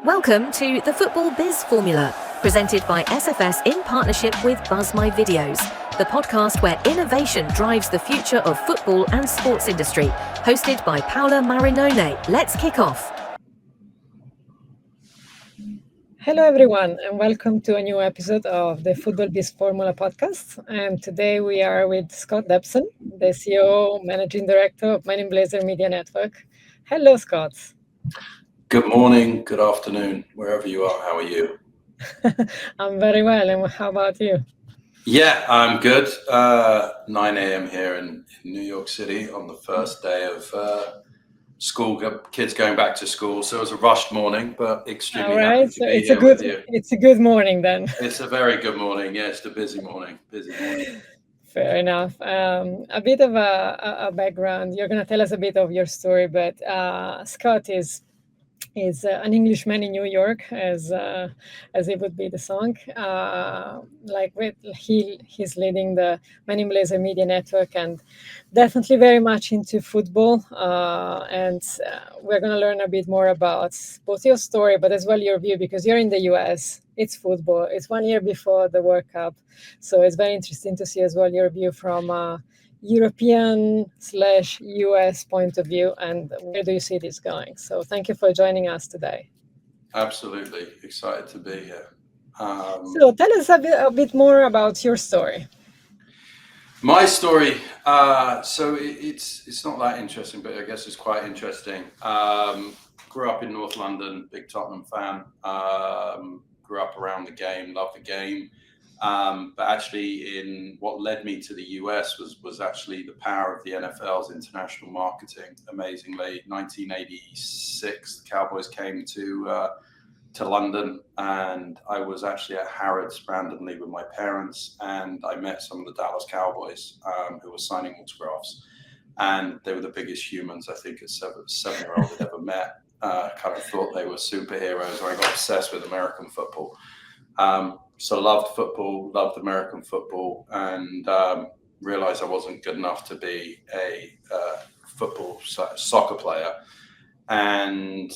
Welcome to the Football Biz Formula, presented by SFS in partnership with BuzzMyVideos, the podcast where innovation drives the future of football and sports industry, hosted by Paola Marinone. Let's kick off. Hello, everyone, and welcome to a new episode of the Football Biz Formula podcast. And today we are with Scott Debson, the CEO, Managing Director of Men in Blazer Media Network. Hello, Scott. Good morning, good afternoon, wherever you are. How are you? I'm very well. And how about you? Yeah, I'm good. 9 a.m. here in New York City on the first day of school, kids going back to school. So it was a rushed morning, but extremely happy to be here with you. It's a good morning then. It's a very good morning. Yeah, it's a busy morning. Fair enough. A bit of a background. You're going to tell us a bit of your story, but Scott is an Englishman in New York, as it would be the song. He's leading the Men in Blazer Media Network and definitely very much into football. And we're going to learn a bit more about both your story, but as well your view, because you're in the US. It's football. It's 1 year before the World Cup, so it's very interesting to see as well your view from European/US point of view, and where do you see this going? So thank you for joining us today. Absolutely excited to be here. So tell us a bit more about your story. My story, so it's not that interesting, but I guess it's quite interesting. Grew up in North London, big Tottenham fan. Grew up around the game, loved the game. But actually, in what led me to the US was actually the power of the NFL's international marketing. Amazingly, 1986, the Cowboys came to London, and I was actually at Harrods randomly with my parents, and I met some of the Dallas Cowboys who were signing autographs, and they were the biggest humans I think a seven-year-old had ever met. Kind of thought they were superheroes. I got obsessed with American football. So loved football, loved American football, and realized I wasn't good enough to be a soccer player, and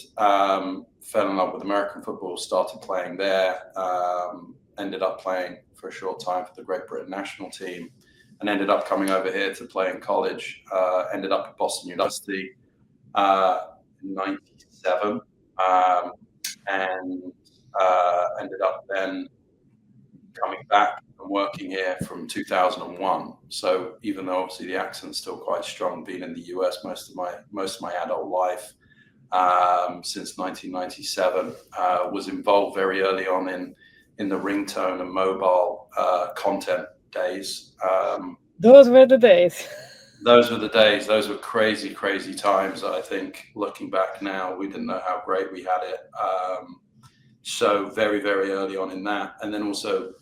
fell in love with American football, started playing there, ended up playing for a short time for the Great Britain national team, and ended up coming over here to play in college, ended up at Boston University in 97, and ended up then coming back and working here from 2001. So even though obviously the accent's still quite strong, being in the US most of my adult life, since 1997, was involved very early on in the ringtone and mobile content days. Those were the days. Those were the days. Those were crazy, crazy times. I think looking back now, we didn't know how great we had it. So very, very early on in that. And then also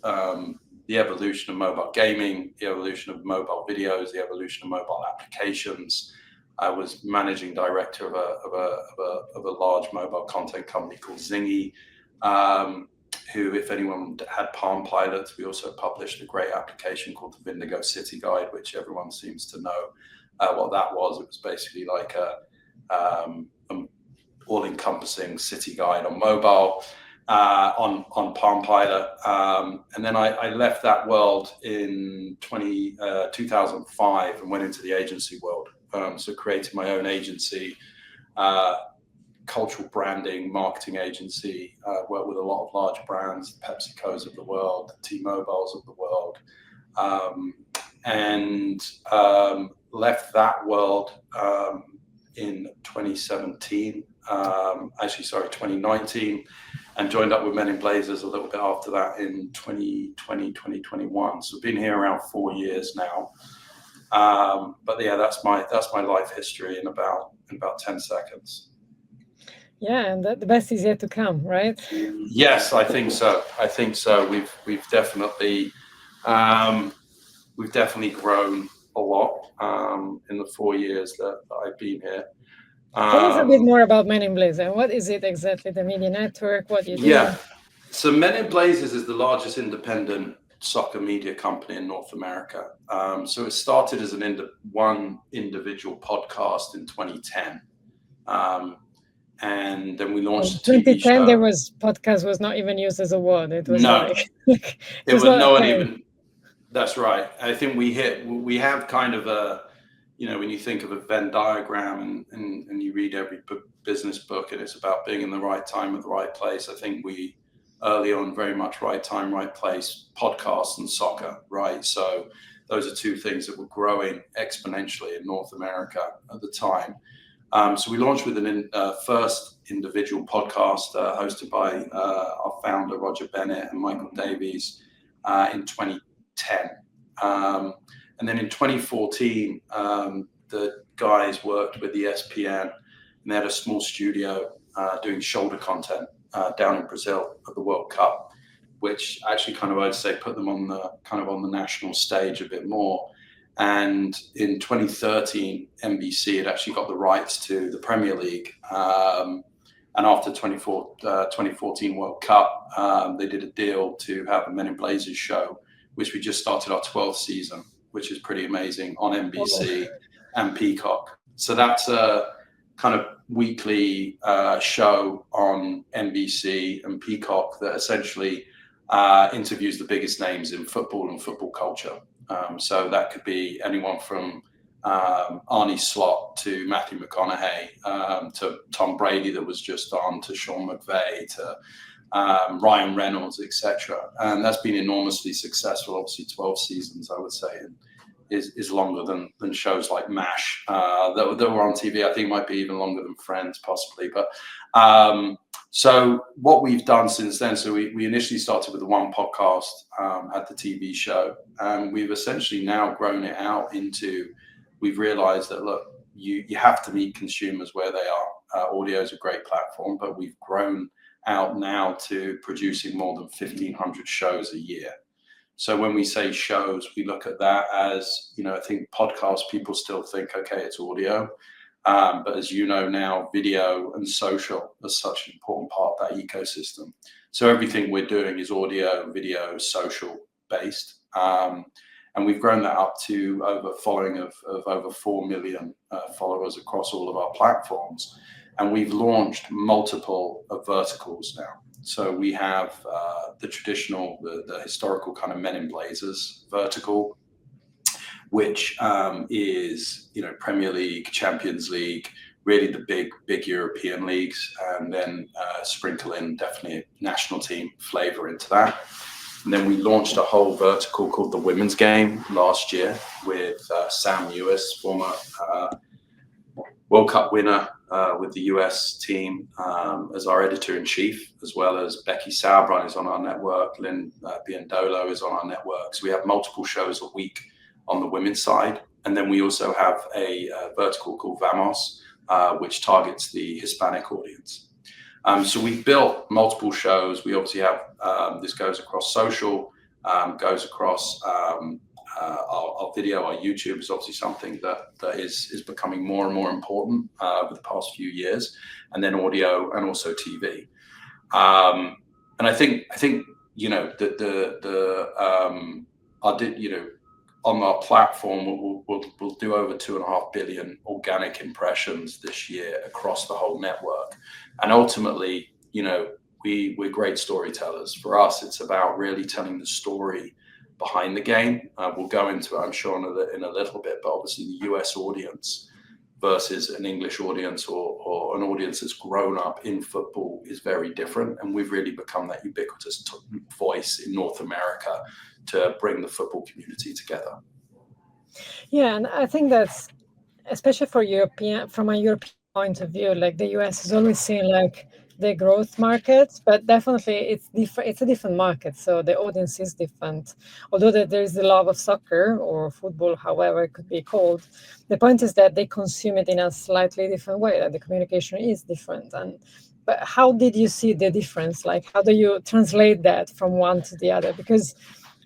the evolution of mobile gaming, the evolution of mobile videos, the evolution of mobile applications. I was managing director of a large mobile content company called Zingy, who, if anyone had Palm Pilots, we also published a great application called the Vindigo City Guide, which everyone seems to know what that was. It was basically like an all-encompassing city guide on mobile. On Palm Pilot, and then I left that world in 2005 and went into the agency world. So created my own agency, cultural branding, marketing agency. Worked with a lot of large brands, PepsiCo's of the world, T-Mobile's of the world, and left that world in 2019, and joined up with Men in Blazers a little bit after that in 2020, 2021. So been here around 4 years now. But yeah, that's my life history in about 10 seconds. Yeah, and the best is yet to come, right? Yes, I think so. We've definitely grown a lot in the 4 years that I've been here. Tell us a bit more about Men in Blazer. What is it exactly? The media network? What do you do? Yeah, so Men in Blazers is the largest independent soccer media company in North America. So it started as one individual podcast in 2010. and then we launched in a TV 2010, show. podcast was not even used as a word. It was No, like it was not no a one thing. even. That's right. I think we have kind of a, when you think of a Venn diagram and you read every business book and it's about being in the right time at the right place. I think we early on very much right time, right place, podcasts and soccer, right? So those are two things that were growing exponentially in North America at the time. So we launched with an first individual podcast hosted by our founder, Roger Bennett and Michael Davies in 2010. And then in 2014, the guys worked with ESPN and they had a small studio doing shoulder content down in Brazil at the World Cup, which actually kind of, I'd say, put them on the national stage a bit more. And in 2013, NBC had actually got the rights to the Premier League. And after 2014 World Cup, they did a deal to have a Men in Blazers show, which we just started our 12th season, which is pretty amazing, on NBC and Peacock. So that's a kind of weekly show on NBC and Peacock that essentially interviews the biggest names in football and football culture. So that could be anyone from Arne Slot to Matthew McConaughey, to Tom Brady that was just on, to Sean McVay, to Ryan Reynolds, etc. And that's been enormously successful. Obviously 12 seasons, I would say, is longer than shows like MASH that were on TV. I think might be even longer than Friends, possibly. But so what we've done since then, so we initially started with the one podcast, had the TV show, and we've essentially now grown it out into, we've realized that, look, you have to meet consumers where they are. Audio is a great platform, but we've grown out now to producing more than 1,500 shows a year. So when we say shows, we look at that as, I think podcasts, people still think, okay, it's audio. But as you know now, video and social is such an important part of that ecosystem. So everything we're doing is audio, video, social based. And we've grown that up to over following of over 4 million followers across all of our platforms. And we've launched multiple verticals now. So we have the traditional, the historical kind of Men in Blazers vertical, which is, Premier League, Champions League, really the big European leagues, and then sprinkle in definitely a national team flavor into that. And then we launched a whole vertical called the Women's Game last year with Sam Lewis, former World Cup winner with the US team, as our editor-in-chief, as well as Becky Sauerbrunn is on our network, Lynn Biondolo is on our network. So we have multiple shows a week on the women's side. And then we also have a vertical called Vamos, which targets the Hispanic audience. So we've built multiple shows. We obviously have, this goes across social, goes across our video, our YouTube is obviously something that is becoming more and more important over the past few years, and then audio and also TV. And I think on our platform, we'll do over 2.5 billion organic impressions this year across the whole network. And ultimately, we're great storytellers. For us, it's about really telling the story behind the game. We'll go into it, I'm sure, in a little bit, but obviously the US audience versus an English audience or an audience that's grown up in football is very different. And we've really become that ubiquitous voice in North America to bring the football community together. Yeah, and I think that's, especially from a European point of view, like the US is always seen like the growth market, but definitely it's different. It's a different market, so the audience is different. Although there is the love of soccer or football, however it could be called, the point is that they consume it in a slightly different way. That the communication is different. But how did you see the difference? Like, how do you translate that from one to the other? Because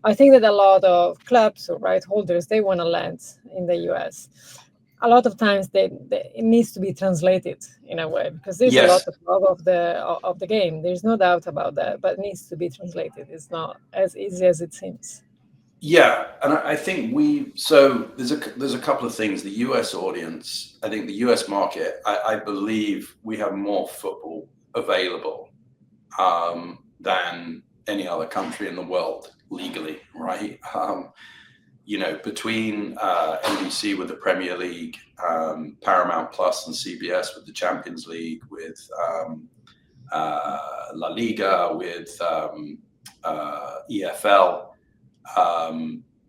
I think that a lot of clubs or right holders, they want to land in the US. A lot of times it needs to be translated in a way, because there's a lot of love of the game. There's no doubt about that, but it needs to be translated. It's not as easy as it seems. Yeah, and I think there's a couple of things. The US audience, I think the US market, I believe we have more football available than any other country in the world legally, right? Between NBC with the Premier League, Paramount Plus and CBS with the Champions League, with La Liga, with EFL,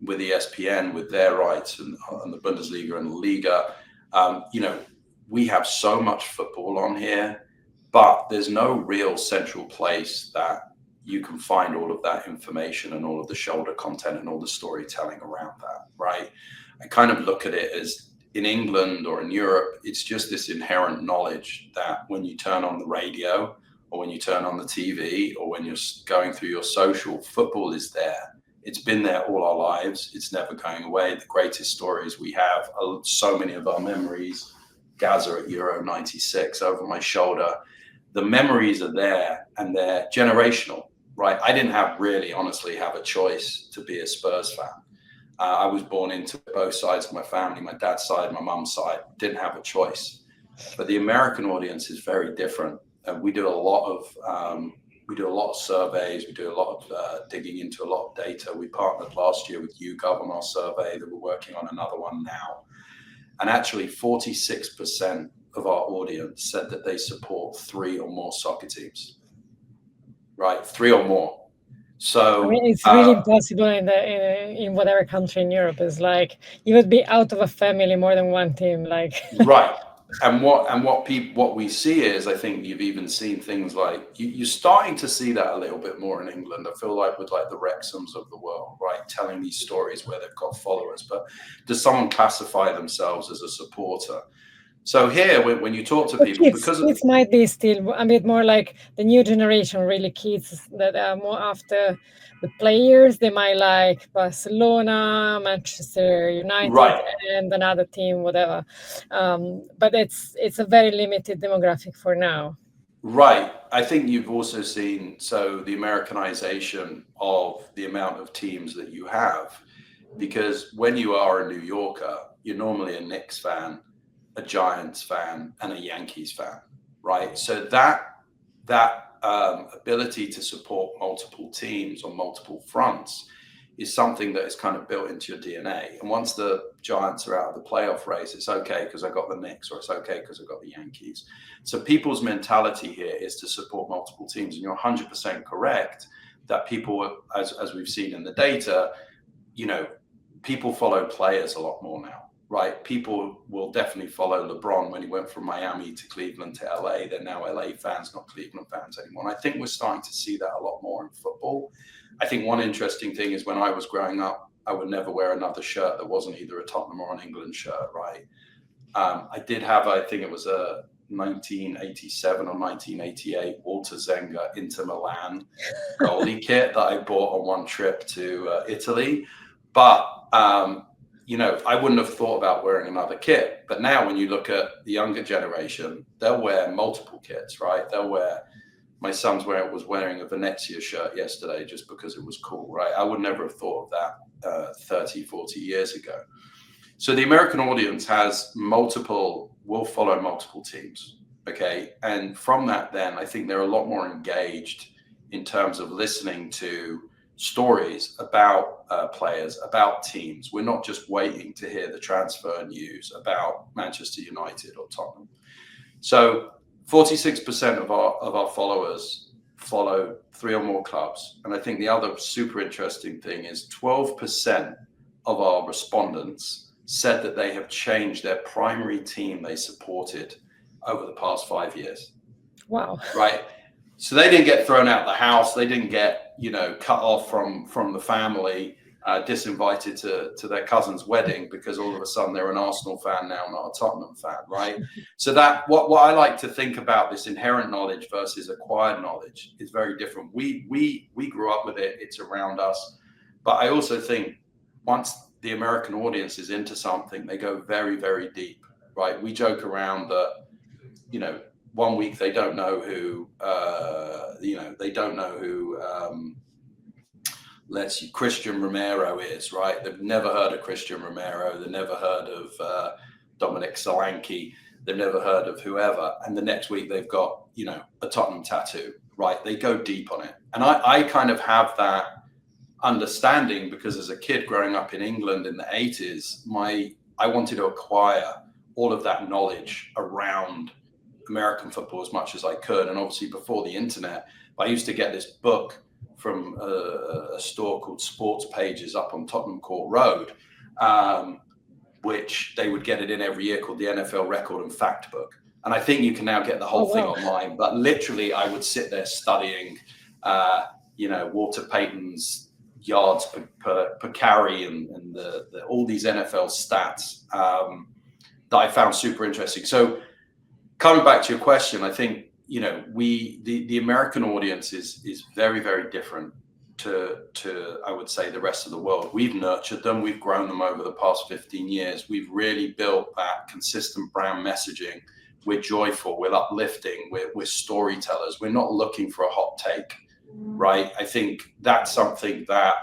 with ESPN, with their rights, and the Bundesliga and the Liga. We have so much football on here, but there's no real central place that you can find all of that information and all of the shoulder content and all the storytelling around that, right? I kind of look at it as in England or in Europe, it's just this inherent knowledge that when you turn on the radio or when you turn on the TV or when you're going through your social, football is there. It's been there all our lives. It's never going away. The greatest stories we have, so many of our memories, Gaza at Euro 96 over my shoulder. The memories are there and they're generational, right? I didn't honestly have a choice to be a Spurs fan. I was born into both sides of my family, my dad's side, my mum's side, didn't have a choice. But the American audience is very different. We do a lot of surveys. We do a lot of digging into a lot of data. We partnered last year with YouGov on our survey that we're working on another one now. And actually 46% of our audience said that they support 3 or more soccer teams, right? 3 or more. So I mean, it's really impossible in whatever country in Europe. Is like you would be out of a family more than one team, like right. And what we see is, I think you've even seen things like you're starting to see that a little bit more in England. I feel like with like the Wrexhams of the world, right, telling these stories where they've got followers. But does someone classify themselves as a supporter? So here, when you talk to people, kids might be still a bit more like the new generation, really kids that are more after the players. They might like Barcelona, Manchester United, right, and another team, whatever. But it's a very limited demographic for now. Right. I think you've also seen the Americanization of the amount of teams that you have, because when you are a New Yorker, you're normally a Knicks fan, a Giants fan, and a Yankees fan, right? So that ability to support multiple teams on multiple fronts is something that is kind of built into your DNA. And once the Giants are out of the playoff race, it's okay because I got the Knicks, or it's okay because I got the Yankees. So people's mentality here is to support multiple teams. And you're 100% correct that people, as we've seen in the data, people follow players a lot more now. Right, people will definitely follow LeBron when he went from Miami to Cleveland to LA. They're now LA fans, not Cleveland fans anymore. And I think we're starting to see that a lot more in football. I think one interesting thing is when I was growing up, I would never wear another shirt that wasn't either a Tottenham or an England shirt, right? I did have, I think it was a 1987 or 1988 Walter Zenga Inter Milan goalie kit that I bought on one trip to Italy. But I wouldn't have thought about wearing another kit. But now when you look at the younger generation, they'll wear multiple kits, right? My son's was wearing a Venezia shirt yesterday just because it was cool, right? I would never have thought of that 30, 40 years ago. So the American audience will follow multiple teams, okay? And from that, then, I think they're a lot more engaged in terms of listening to stories about players, about teams. We're not just waiting to hear the transfer news about Manchester United or Tottenham. So 46% of our followers follow 3 or more clubs. And I think the other super interesting thing is 12% of our respondents said that they have changed their primary team they supported over the past 5 years. Wow. Right. So they didn't get thrown out of the house. They didn't get, cut off from the family, disinvited to their cousin's wedding because all of a sudden they're an Arsenal fan now, not a Tottenham fan, right? So that what I like to think about this inherent knowledge versus acquired knowledge is very different. We grew up with it. It's around us. But I also think once the American audience is into something, they go very, very deep, right? We joke around that, 1 week they don't know who Christian Romero is, right? They've never heard of Christian Romero. They've never heard of Dominic Solanke. They've never heard of whoever. And the next week they've got, a Tottenham tattoo, right? They go deep on it. And I kind of have that understanding because as a kid growing up in England in the 80s, I wanted to acquire all of that knowledge around American football as much as I could. And obviously before the internet, I used to get this book from a store called Sports Pages up on Tottenham Court Road, which they would get it in every year, called the NFL Record and Fact Book. And I think you can now get the whole thing online, but literally I would sit there studying, Walter Payton's yards per carry and all these NFL stats that I found super interesting. So coming back to your question, I think, the American audience is very, very different to I would say the rest of the world. We've nurtured them. We've grown them over the past 15 years. We've really built that consistent brand messaging. We're joyful. We're uplifting. We're storytellers. We're not looking for a hot take, right? I think that's something that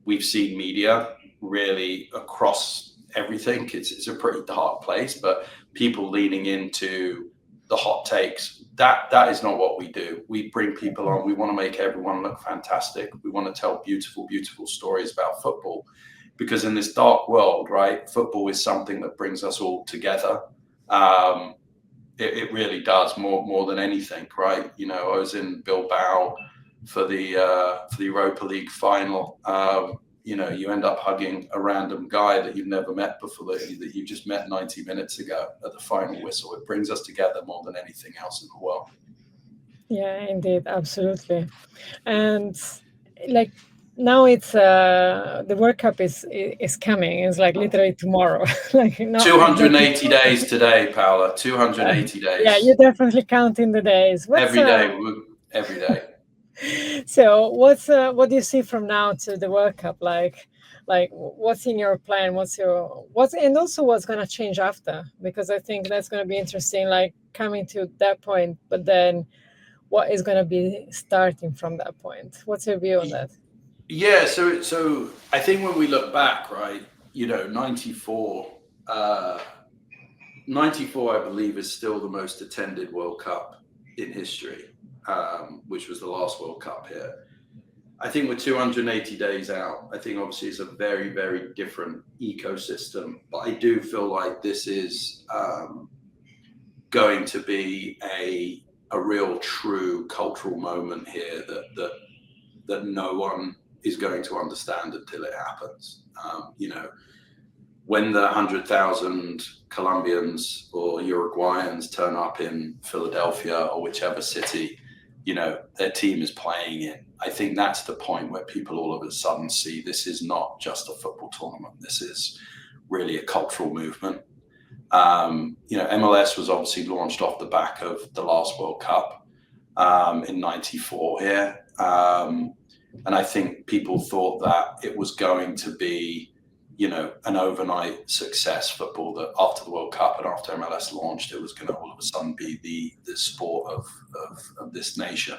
we've seen media really across everything. It's a pretty dark place, but people leaning into the hot takes, that is not what we do. We bring people on. We want to make everyone look fantastic. We want to tell beautiful, beautiful stories about football, because in this dark world, right, football is something that brings us all together. It really does more than anything, right? I was in Bilbao for the Europa League final. You end up hugging a random guy that you've never met before, that you just met 90 minutes ago at the final whistle. It brings us together more than anything else in the world. Yeah, indeed, absolutely. And now it's the World Cup is coming. It's literally tomorrow. 280 days today, Paola. 280 days. Yeah, you're definitely counting the days. Every day. So what do you see from now to the World Cup? What's in your plan? And also what's going to change after? Because I think that's going to be interesting, coming to that point, but then what is going to be starting from that point? What's your view on that? Yeah, so I think when we look back, right, 94, I believe, is still the most attended World Cup in history. Which was the last World Cup here. I think we're 280 days out. I think obviously it's a very, very different ecosystem, but I do feel like this is going to be a real, true cultural moment here that no one is going to understand until it happens. When the 100,000 Colombians or Uruguayans turn up in Philadelphia or whichever city, their team is playing in, I think that's the point where people all of a sudden see this is not just a football tournament. This is really a cultural movement. MLS was obviously launched off the back of the last World Cup in 94 here. And I think people thought that it was going to be, an overnight success football, that after the World Cup and after MLS launched, it was going to all of a sudden be the sport of this nation.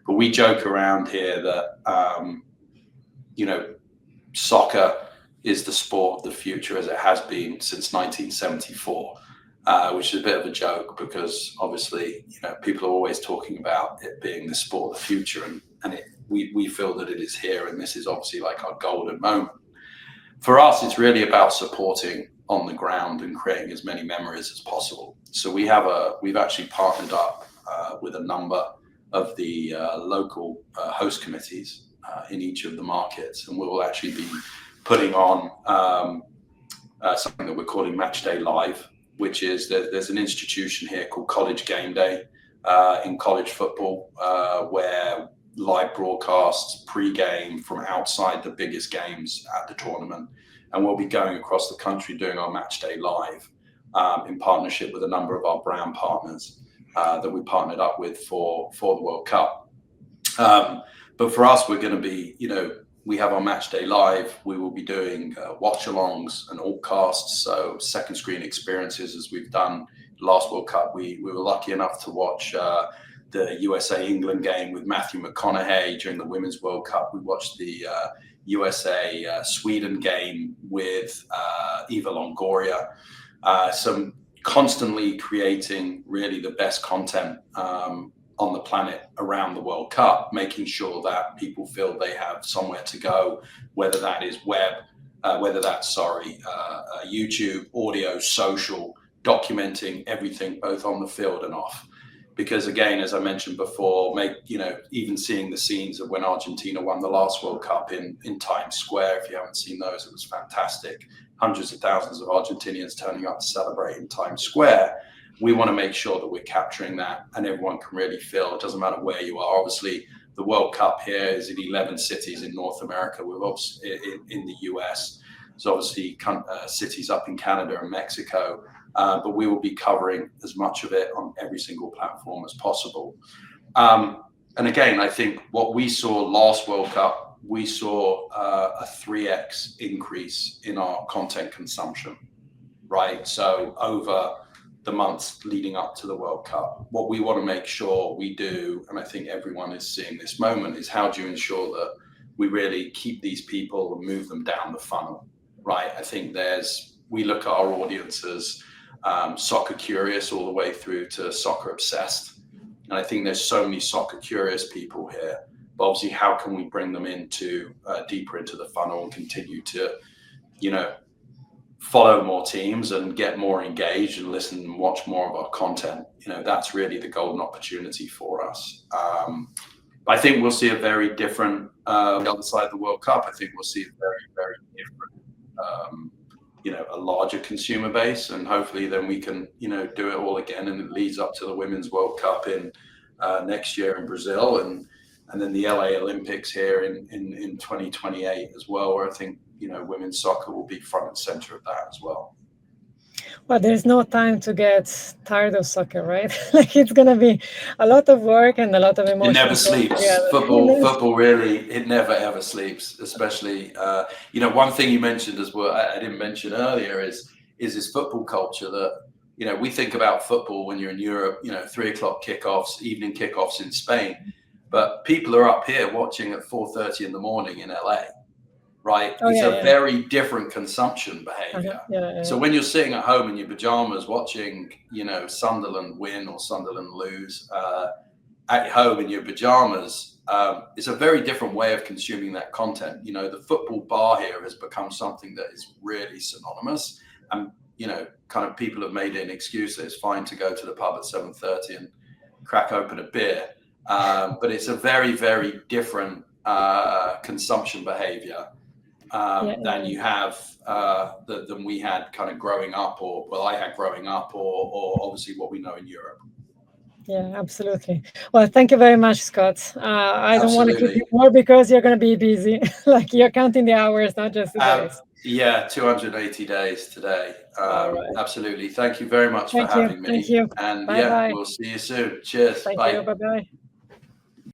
But we joke around here that, soccer is the sport of the future, as it has been since 1974, which is a bit of a joke because obviously, people are always talking about it being the sport of the future, and we feel that it is here, and this is obviously our golden moment. For us, it's really about supporting on the ground and creating as many memories as possible. So we've actually partnered up with a number of the local host committees in each of the markets, and we will actually be putting on something that we're calling Match Day Live, which is there's an institution here called College Game Day in college football, where live broadcasts pre-game from outside the biggest games at the tournament, and we'll be going across the country doing our Match Day Live in partnership with a number of our brand partners that we partnered up with for the World Cup. But for us, we're going to be, we have our Match Day Live. We will be doing watch-alongs and all casts, so second screen experiences, as we've done last World Cup. We were lucky enough to watch the USA England game with Matthew McConaughey during the Women's World Cup. We watched the USA Sweden game with Eva Longoria. Some constantly creating really the best content on the planet around the World Cup, making sure that people feel they have somewhere to go, whether that is web, whether that's YouTube, audio, social, documenting everything both on the field and off. Because again, as I mentioned before, even seeing the scenes of when Argentina won the last World Cup in Times Square, if you haven't seen those, it was fantastic. Hundreds of thousands of Argentinians turning up to celebrate in Times Square. We want to make sure that we're capturing that and everyone can really feel, it doesn't matter where you are. Obviously, the World Cup here is in 11 cities in North America. We're obviously in the US. There's obviously cities up in Canada and Mexico. But we will be covering as much of it on every single platform as possible. And again, I think what we saw last World Cup, we saw a 3x increase in our content consumption, right? So over the months leading up to the World Cup, what we want to make sure we do, and I think everyone is seeing this moment, is how do you ensure that we really keep these people and move them down the funnel, right? I think we look at our audiences, soccer curious all the way through to soccer obsessed. And I think there's so many soccer curious people here, but obviously how can we bring them into deeper into the funnel and continue to, follow more teams and get more engaged and listen and watch more of our content. That's really the golden opportunity for us. I think we'll see a very different, on the other side of the World Cup, I think we'll see a very, very different, a larger consumer base, and hopefully then we can, do it all again. And it leads up to the Women's World Cup in next year in Brazil, and then the LA Olympics here in 2028 as well, where I think, women's soccer will be front and center of that as well. Well, there's no time to get tired of soccer, right? Like it's going to be a lot of work and a lot of emotion. It never sleeps. Yeah. Football really, it never ever sleeps. Especially, one thing you mentioned as well, I didn't mention earlier, is this football culture that, we think about football when you're in Europe, 3:00 kickoffs, evening kickoffs in Spain, but people are up here watching at 4:30 in the morning in LA. Right. It's a very different consumption behavior. So when you're sitting at home in your pajamas watching, Sunderland win or Sunderland lose at home in your pajamas, it's a very different way of consuming that content. The football bar here has become something that is really synonymous. And, kind of people have made it an excuse that it's fine to go to the pub at 7:30 and crack open a beer. But it's a very, very different consumption behavior. Than you have than we had kind of growing up, or I had growing up, or obviously what we know in Europe. Yeah, absolutely. Well, thank you very much, Scott. I don't want to keep you more because you're going to be busy. Like you're counting the hours, not just the days. Yeah, 280 days today. Right. Absolutely. Thank you very much for having me. Thank you. And bye. We'll see you soon. Cheers. Thank you. Bye-bye.